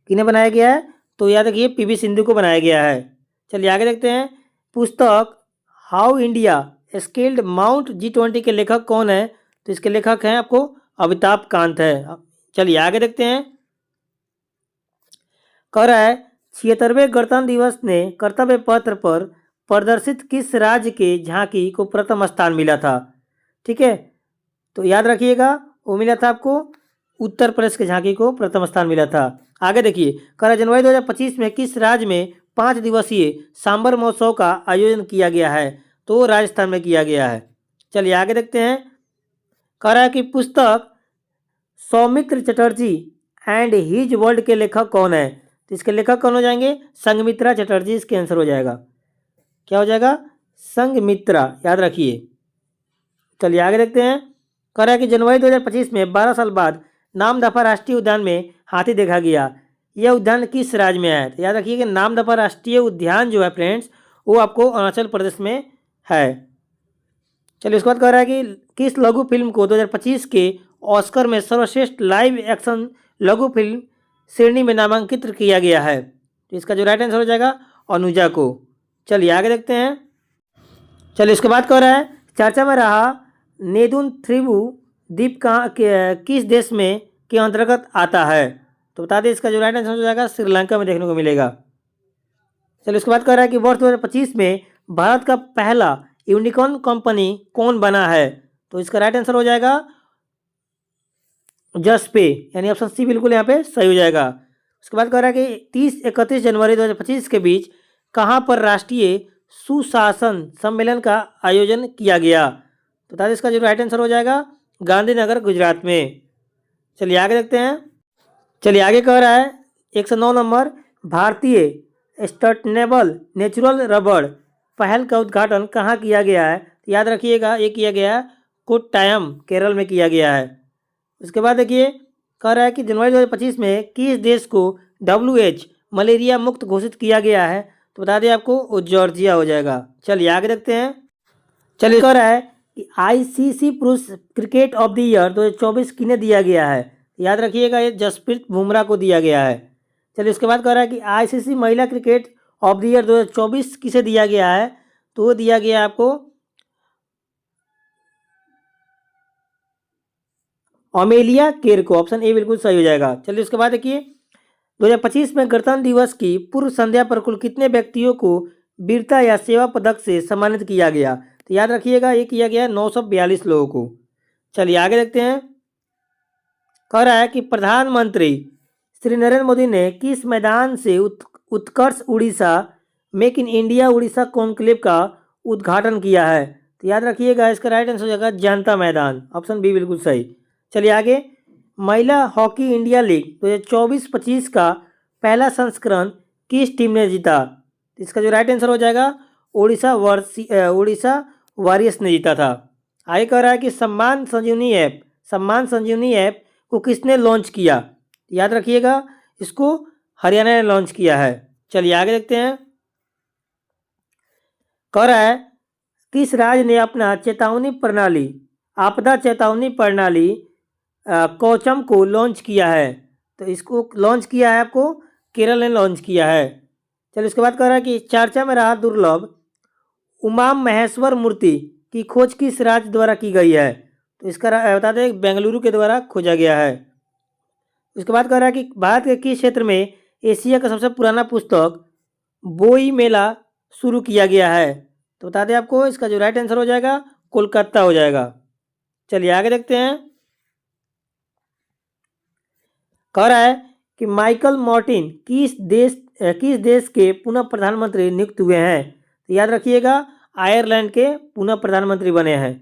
किन्हें बनाया गया है? तो याद रखिए पीवी सिंधु को बनाया गया है। चलिए आगे देखते हैं। पुस्तक how India scaled mount G20 के लेखक कौन है? तो इसके लेखक हैं आपको अमिताभ कांत है। चलिए आगे देखते हैं। कह रहा है 76वें गणतंत्र दिवस ने कर्तव्य पत्र पर प्रदर्शित किस राज्य के झांकी को प्रथम स्थान मिला था? ठीक है, तो याद रखिएगा वो मिला था आपको उत्तर प्रदेश के झांकी को प्रथम स्थान मिला था। आगे देखिए, कह रहा जनवरी 2025 में किस राज्य में 5 दिवसीय सांबर महोत्सव का आयोजन किया गया है? तो राजस्थान में किया गया है। चलिए आगे देखते हैं। कह रहा है कि पुस्तक Soumitra Chatterjee and his world के लेखक कौन है? तो इसके लेखक कौन हो जाएंगे? संघमित्रा चटर्जी इसके आंसर हो जाएगा। क्या हो जाएगा? संघमित्रा, याद रखिए। चलिए आगे देखते हैं। कह रहा है कि जनवरी 2025 में 12 साल बाद नामदफा राष्ट्रीय उद्यान में हाथी देखा गया। यह उद्यान किस राज्य में है? तो याद रखिए कि नामदफा राष्ट्रीय उद्यान जो है फ्रेंड्स वो आपको अरुणाचल प्रदेश में है। चलिए उसके बाद कह रहा है कि किस लघु फिल्म को 2025 के ऑस्कर में सर्वश्रेष्ठ लाइव एक्शन लघु फिल्म श्रेणी में नामांकित किया गया है? तो इसका जो राइट आंसर हो जाएगा अनुजा को। चलिए आगे देखते हैं। चलिए उसके बाद कह रहा है चर्चा में रहा नेदुन थ्रिबु द्वीप किस देश में के अंतर्गत आता है? तो बता दें इसका जो राइट आंसर हो जाएगा श्रीलंका में देखने को मिलेगा। चलिए उसके बाद कह रहा है कि वर्ष 2025 में भारत का पहला यूनिकॉर्न कंपनी कौन बना है? तो इसका राइट आंसर हो जाएगा जसपे, यानी ऑप्शन सी बिल्कुल यहाँ पे सही हो जाएगा। उसके बाद कह रहा है कि 30-31 जनवरी 2025 के बीच कहाँ पर राष्ट्रीय सुशासन सम्मेलन का आयोजन किया गया? तो बता दें इसका जो राइट आंसर हो जाएगा गांधीनगर गुजरात में। चलिए आगे देखते हैं। चलिए आगे कह रहा है 109 नंबर भारतीय सस्टेनेबल नेचुरल रबड़ पहल का उद्घाटन कहाँ किया गया है? तो याद रखिएगा ये किया गया है कोट्टायम केरल में किया गया है। उसके बाद देखिए कह रहा है कि जनवरी 2025 में किस देश को WHO मलेरिया मुक्त घोषित किया गया है? तो बता दें आपको वो जॉर्जिया हो जाएगा। चलिए आगे देखते हैं। चलिए कह रहा है कि ICC पुरुष क्रिकेट ऑफ द ईयर 2024 किन्हें दिया गया है? याद रखिएगा ये जसप्रीत बुमराह को दिया गया है। चलिए उसके बाद कह रहा है कि ICC महिला क्रिकेट ऑफ द ईयर 2024 किसे दिया गया है? तो वो दिया गया आपको अमेलिया केर को। ऑप्शन ए बिल्कुल सही हो जाएगा। चलिए उसके बाद देखिए 2025 में गणतंत्र दिवस की पूर्व संध्या पर कुल कितने व्यक्तियों को वीरता या सेवा पदक से सम्मानित किया गया? तो याद रखिएगा ये किया गया 942 लोगों को। चलिए आगे देखते हैं। कह रहा है कि प्रधानमंत्री श्री नरेंद्र मोदी ने किस मैदान से Utkarsh Odisha make in India Odisha conclave का उद्घाटन किया है? तो याद रखिएगा इसका राइट आंसर हो जाएगा जनता मैदान। ऑप्शन बी बिल्कुल सही। चलिए आगे। महिला हॉकी इंडिया लीग 2024-25 का पहला संस्करण किस टीम ने जीता? इसका जो राइट आंसर हो जाएगा उड़ीसा वॉरियर्स ने जीता था। आगे कह रहा है कि सम्मान संजीवनी ऐप को किसने लॉन्च किया? याद रखिएगा इसको हरियाणा ने लॉन्च किया है। चलिए आगे देखते हैं। कह रहा है किस राज्य ने अपना आपदा चेतावनी प्रणाली कौचम को लॉन्च किया है? तो इसको लॉन्च किया है आपको केरल ने लॉन्च किया है। चलिए उसके बाद कह रहा है कि चर्चा में रहा दुर्लभ उमा महेश्वर मूर्ति की खोज किस राज्य द्वारा की गई है? तो इसका बता दें बेंगलुरु के द्वारा खोजा गया है। उसके बाद कह रहा है कि भारत के किस क्षेत्र में एशिया का सबसे पुराना पुस्तक बोई मेला शुरू किया गया है? तो बता दें आपको इसका जो राइट आंसर हो जाएगा कोलकाता हो जाएगा। चलिए आगे देखते हैं। कह रहा है कि माइकल मॉर्टिन किस देश के पुनः प्रधानमंत्री नियुक्त हुए हैं? तो याद रखिएगा आयरलैंड के पुनः प्रधानमंत्री बने हैं।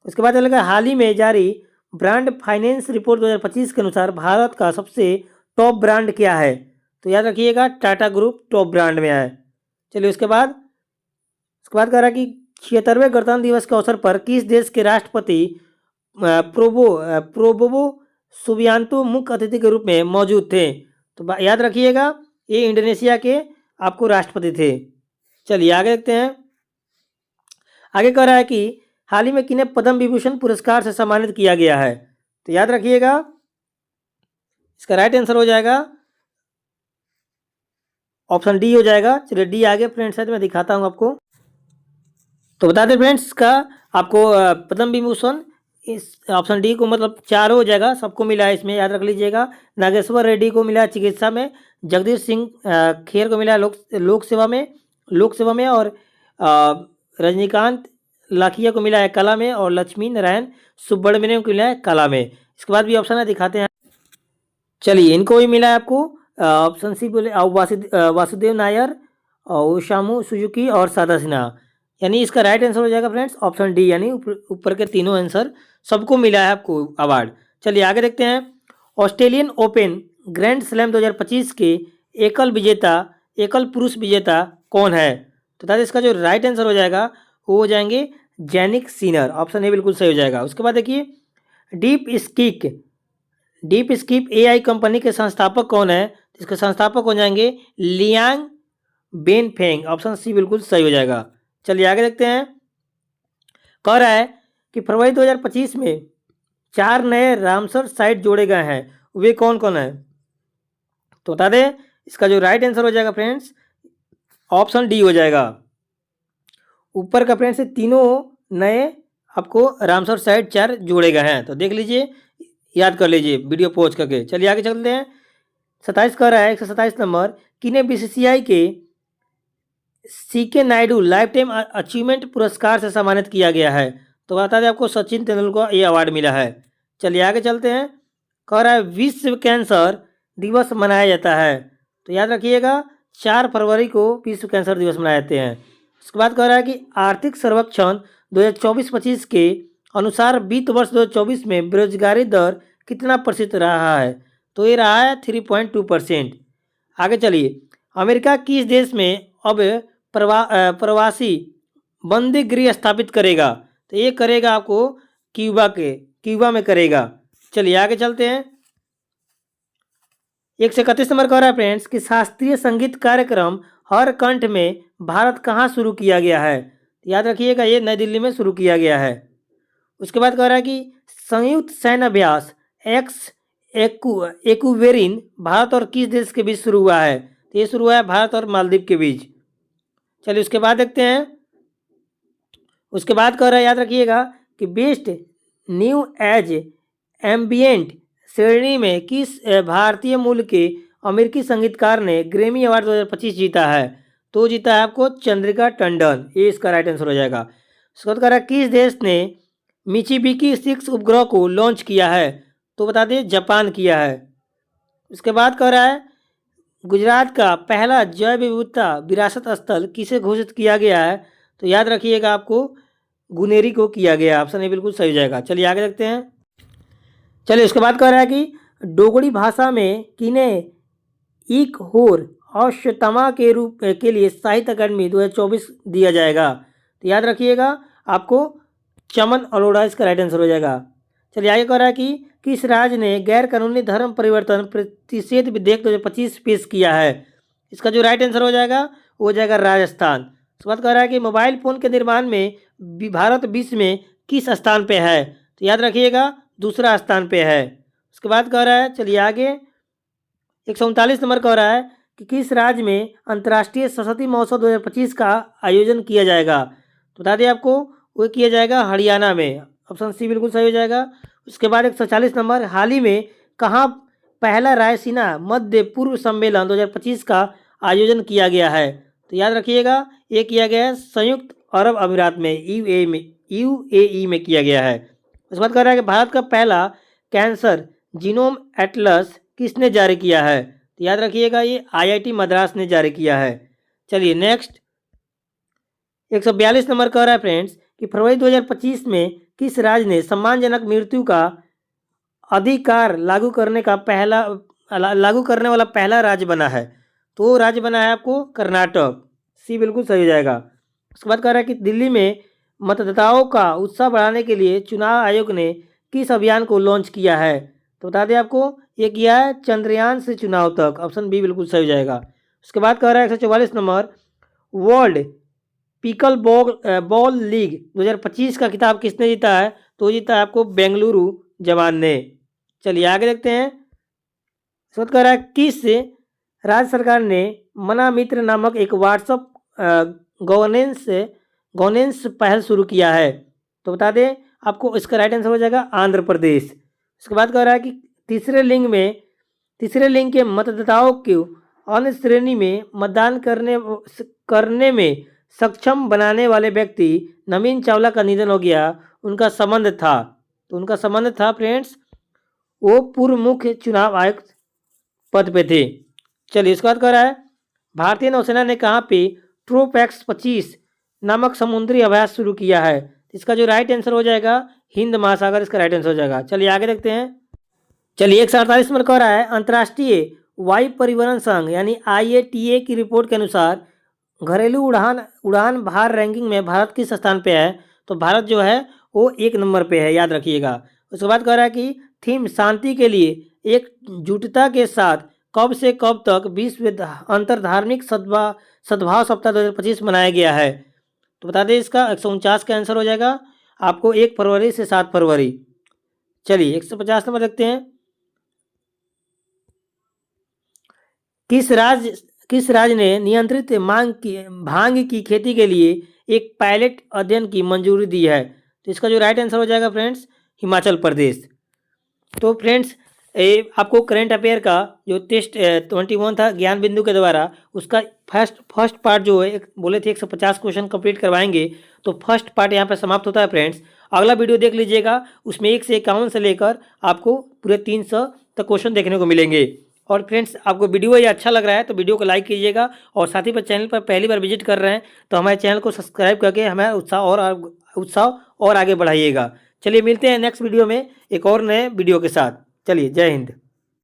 उसके बाद चलेगा हाल ही में जारी ब्रांड फाइनेंस रिपोर्ट 2025 के अनुसार भारत का सबसे टॉप ब्रांड क्या है? तो याद रखिएगा टाटा ग्रुप टॉप ब्रांड में है। चलिए उसके बाद कह रहा है कि 76वें गणतंत्र दिवस के अवसर पर किस देश के राष्ट्रपति प्रोबोवो सुबियांतो मुख्य अतिथि के रूप में मौजूद थे? तो याद रखिएगा ये इंडोनेशिया के आपको राष्ट्रपति थे। चलिए आगे देखते हैं। आगे कह रहा है कि हाल ही में किन्हें पद्म विभूषण पुरस्कार से सम्मानित किया गया है? तो याद रखिएगा इसका राइट आंसर हो जाएगा ऑप्शन डी हो जाएगा। चलिए डी आगे फ्रेंड्स है तो मैं दिखाता हूँ आपको। तो बता दें फ्रेंड्स का आपको पद्म विभूषण इस ऑप्शन डी को मतलब 4 हो जाएगा, सबको मिला है इसमें, याद रख लीजिएगा। नागेश्वर रेड्डी को मिला है चिकित्सा में, जगदीश सिंह खेर को मिला है लोक सेवा में और रजनीकांत लाखिया को मिला है कला में और लक्ष्मी नारायण सुब्रमण्यम को मिला है कला में। इसके बाद भी ऑप्शन है दिखाते हैं। चलिए इनको भी मिला है आपको ऑप्शन सी बोले वासुदेव नायर और ओसामू सुजुकी और सादा सिन्हा, यानी इसका राइट आंसर हो जाएगा फ्रेंड्स ऑप्शन डी, यानी ऊपर के तीनों आंसर सबको मिला है आपको अवार्ड। चलिए आगे देखते हैं। ऑस्ट्रेलियन ओपन ग्रैंड स्लैम 2025 के एकल पुरुष विजेता कौन है? तो दादा इसका जो राइट आंसर हो जाएगा वो हो जाएंगे जैनिक सिनर, ऑप्शन ए बिल्कुल सही हो जाएगा। उसके बाद देखिए डीप स्कीप एआई कंपनी के संस्थापक कौन है? इसके संस्थापक हो जाएंगे लियांग बेनफेंग, ऑप्शन सी बिल्कुल सही हो जाएगा। चलिए आगे देखते हैं। कह रहा है कि फरवरी 2025 में 4 नए रामसर साइट जोड़े गए हैं, वे कौन कौन है? तो बता दें इसका जो राइट आंसर हो जाएगा फ्रेंड्स ऑप्शन डी हो जाएगा। ऊपर का फ्रेंड्स तीनों नए आपको रामसर साइट 4 जोड़े गए हैं, तो देख लीजिए, याद कर लीजिए वीडियो पॉज करके। चलिए आगे चलते हैं। 27 कह रहा है 127 नंबर, किन्हें बीसीसीआई के C K Naidu life time achievement पुरस्कार से सम्मानित किया गया है? तो बता दें आपको सचिन तेंदुलकर को ये अवार्ड मिला है। चलिए आगे चलते हैं। कह रहा है विश्व कैंसर दिवस मनाया जाता है, तो याद रखिएगा 4 फरवरी को विश्व कैंसर दिवस मनाए जाते हैं। उसके बाद कह रहा है कि आर्थिक सर्वेक्षण 2024-25 के अनुसार वित्त वर्ष 2024 में बेरोजगारी दर कितना प्रतिशत रहा है? तो ये रहा है 3.2%। आगे चलिए। अमेरिका किस देश में अब प्रवासी बंदी गृह स्थापित करेगा? तो ये करेगा आपको क्यूबा में करेगा। चलिए आगे चलते हैं। 131 नंबर कह रहा है फ्रेंड्स कि शास्त्रीय संगीत कार्यक्रम हर कंठ में भारत कहाँ शुरू किया गया है? याद रखिएगा ये नई दिल्ली में शुरू किया गया है। उसके बाद कह रहा है कि संयुक्त सैन्य अभ्यास एक्वेरिन भारत और किस देश के बीच शुरू हुआ है? तो ये शुरू हुआ है भारत और मालदीव के बीच। चलिए उसके बाद देखते हैं। उसके बाद कह रहा है याद रखिएगा कि बेस्ट न्यू एज एम्बिएंट श्रेणी में किस भारतीय मूल के अमेरिकी संगीतकार ने ग्रैमी अवार्ड 2025 जीता है? तो जीता है आपको चंद्रिका टंडन, ये इसका राइट आंसर हो जाएगा। उसके बाद कह रहा है किस देश ने मिचिबिकी 6 उपग्रह को लॉन्च किया है? तो बता दें जापान किया है। उसके बाद कह रहा है गुजरात का पहला जैव विविधता विरासत स्थल किसे घोषित किया गया है? तो याद रखिएगा आपको गुनेरी को किया गया, ऑप्शन ए बिल्कुल सही हो जाएगा। चलिए आगे देखते हैं। चलिए उसके बाद कह रहा है कि डोगरी भाषा में किन्हें एक होर औषतमा के रूप के लिए साहित्य अकादमी 2024 दिया जाएगा? तो याद रखिएगा आपको चमन अरोड़ा इसका राइट आंसर हो जाएगा। चलिए आगे कह रहा है कि किस राज्य ने गैर कानूनी धर्म परिवर्तन प्रतिषेध विधेयक 2025 पेश किया है? इसका जो राइट आंसर हो जाएगा वो हो जाएगा राजस्थान। उसके बाद कह रहा है कि मोबाइल फ़ोन के निर्माण में भारत विश्व में किस स्थान पे है? तो याद रखिएगा दूसरा स्थान पे है। उसके बाद कह रहा है चलिए आगे 139 नंबर कह रहा है कि किस राज्य में अंतर्राष्ट्रीय सरस्वती महोत्सव 2025 का आयोजन किया जाएगा? तो बता दें आपको वो किया जाएगा हरियाणा में, ऑप्शन सी बिल्कुल सही हो जाएगा। उसके बाद 140 नंबर, हाल ही में कहाँ पहला रायसीना मध्य पूर्व सम्मेलन 2025 का आयोजन किया गया है? तो याद रखिएगा ये किया गया है संयुक्त अरब अमीरात में, यूएई में किया गया है। उसके बाद कह रहा है कि भारत का पहला कैंसर जीनोम एटलस किसने जारी किया है? तो याद रखिएगा ये आईआईटी मद्रास ने जारी किया है। चलिए नेक्स्ट 142 नंबर कह रहा है फ्रेंड्स कि फरवरी 2025 में किस राज्य ने सम्मानजनक मृत्यु का अधिकार लागू करने वाला पहला राज्य बना है? तो राज्य बना है आपको कर्नाटक, सी बिल्कुल सही हो जाएगा। उसके बाद कह रहा है कि दिल्ली में मतदाताओं का उत्साह बढ़ाने के लिए चुनाव आयोग ने किस अभियान को लॉन्च किया है? तो बता दें आपको ये किया है चंद्रयान से चुनाव तक, ऑप्शन बी बिल्कुल सही हो जाएगा। उसके बाद कह रहा है 144 number, world pickle ball league 2025 का खिताब किसने जीता है? तो जीता है आपको बेंगलुरु जवान ने। चलिए आगे देखते हैं। कह रहा है किस राज्य सरकार ने मना मित्र नामक एक व्हाट्सअप गवर्नेंस पहल शुरू किया है। तो बता दें आपको, इसका राइट आंसर हो जाएगा आंध्र प्रदेश। इसके बाद कह रहा है कि तीसरे लिंग के मतदाताओं को अन्य श्रेणी में मतदान करने में सक्षम बनाने वाले व्यक्ति नवीन चावला का निधन हो गया। उनका संबंध था फ्रेंड्स, वो पूर्व मुख्य चुनाव आयुक्त पद पे थे। चलिए इसके बाद कह रहा है भारतीय नौसेना ने कहाँ पे ट्रोपैक्स 25 नामक समुद्री अभ्यास शुरू किया है। इसका जो राइट आंसर हो जाएगा हिंद महासागर, इसका राइट आंसर हो जाएगा। चलिए आगे देखते हैं। चलिए 148 नंबर कह रहा है अंतर्राष्ट्रीय वायु परिवहन संघ यानी IATA की रिपोर्ट के अनुसार घरेलू उड़ान भार रैंकिंग में भारत किस स्थान पे है। तो भारत जो है वो 1 नंबर पे है, याद रखिएगा। उसके बाद कह रहा है कि थीम शांति के लिए एकजुटता के साथ कब से कब तक विश्व अंतर धार्मिक सद्भाव सप्ताह 2025 मनाया गया है। तो बता दें इसका 149 का आंसर हो जाएगा आपको 1 फरवरी से 7 फरवरी। चलिए 150 नंबर देखते हैं। किस राज्य ने नियंत्रित भांग की खेती के लिए एक पायलट अध्ययन की मंजूरी दी है। तो इसका जो राइट आंसर हो जाएगा फ्रेंड्स हिमाचल प्रदेश। तो फ्रेंड्स आपको करंट अफेयर का जो टेस्ट 21 था ज्ञान बिंदु के द्वारा, उसका फर्स्ट पार्ट जो है बोले थे 150 क्वेश्चन कंप्लीट करवाएंगे। तो फर्स्ट पार्ट यहाँ पर समाप्त होता है फ्रेंड्स। अगला वीडियो देख लीजिएगा, उसमें 1 से 51 से लेकर आपको पूरे 300 तक क्वेश्चन देखने को मिलेंगे। और फ्रेंड्स आपको वीडियो ये अच्छा लग रहा है तो वीडियो को लाइक कीजिएगा, और साथ ही पर चैनल पर पहली बार विजिट कर रहे हैं तो हमारे चैनल को सब्सक्राइब करके हमें उत्साह और आगे बढ़ाइएगा। चलिए मिलते हैं नेक्स्ट वीडियो में एक और नए वीडियो के साथ। चलिए जय हिंद।